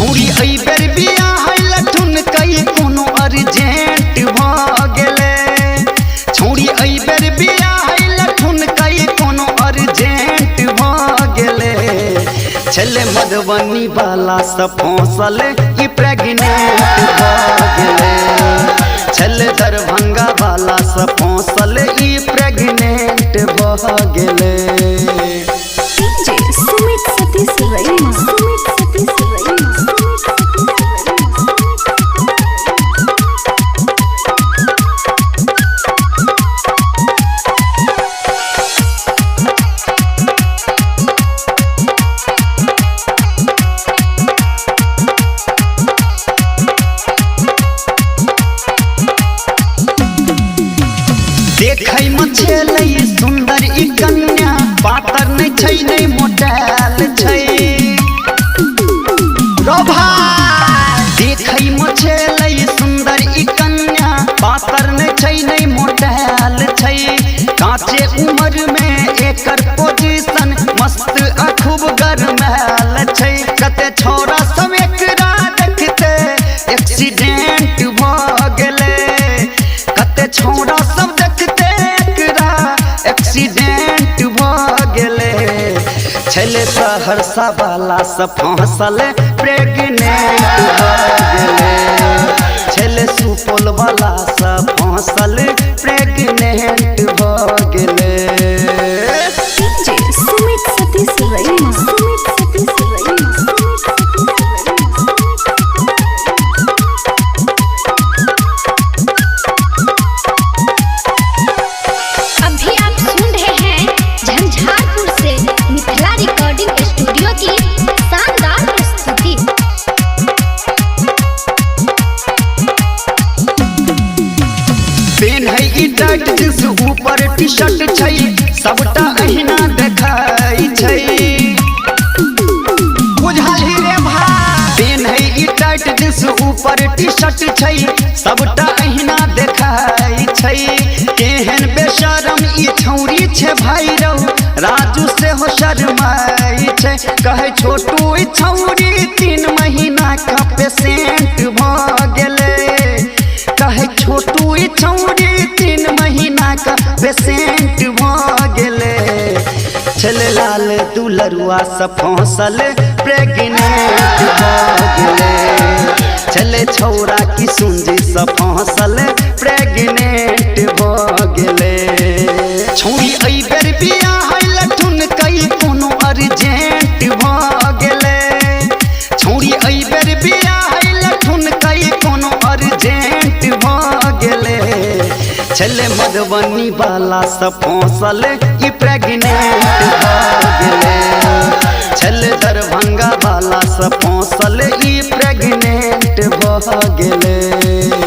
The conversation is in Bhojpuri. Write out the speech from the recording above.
छौरी अई बेर बियाह लठुन कई कोनो अर्जेंट भ गेले। छौरी अई बेर बियाह लठुन कई कोनो अर्जेंट भ गेले। छले मधुबनी वाला से फौसल ई प्रेग्नेंट भ गेले। छले दरभंगा वाला से फौसल ई प्रेग्नेंट भ गेले। सुमित सतीश रईमा, सुमित सतीश रईमा। देखै में छलै सुंदर ई कन्या, पातर नै छै नै मोटाल छै। रो भाई देखै में छलै सुंदर ई कन्या, पातर नै छै नै मोटाल छै। कांचे उम्र में एकर पोजीशन मस्त आ खूब गरमाल छै। कते छौरा सब एकरा देखते एक्सीडेंट भ गेले। कते छौरा सब देखते एकरा एक्सीडेंट भ गेले। छले सहरसा वाला से फौसल प्रेग्नेंट भ गेले। छले सुपौल वाला से फौसल प्रेग्नेंट भ गेले। सुमित सतीश रईमा, सुमित सतीश रईमा। अभी आप सुन रहे हैं झंझारपुर से मिथिला रिकॉर्डिंग स्टूडियो की शानदार प्रस्तुति। पेन है ई टाइट जींस ऊपर टी शर्ट छै, सबटा अहिना देखाई छै। बुझाली रे भाई पेन है ई टाइट जींस ऊपर टी शर्ट छै, सबटा अहिना देखाई छै। केहन बेशरम ई छौरी छै भाई रौ, राजू से हो शर्माई छै। कहे छोटू ई छौरी 3 महीना का पेशेंट भ गेले। कहे छोटू ई छौरी 3 महीना का पेशेंट भ गेले। छले लाल दुलरुआ से फौसल प्रेग्नेंट भ गेले। छले छौरा की सुंजी से फौसल प्रेग्नेंट भ गेले। छौरी अई बेर बियाह लठुन कई कोनो अर्जेंट भ गेले। छौरी अई बेर बियाह लठुन कई कोनो अर्जेंट भ गेले। छले मधुबनी वाला से फौसल ई प्रेग्नेंट भ गेले। छले दरभंगा वाला से फौसल ई प्रेग्नेंट भ गेले।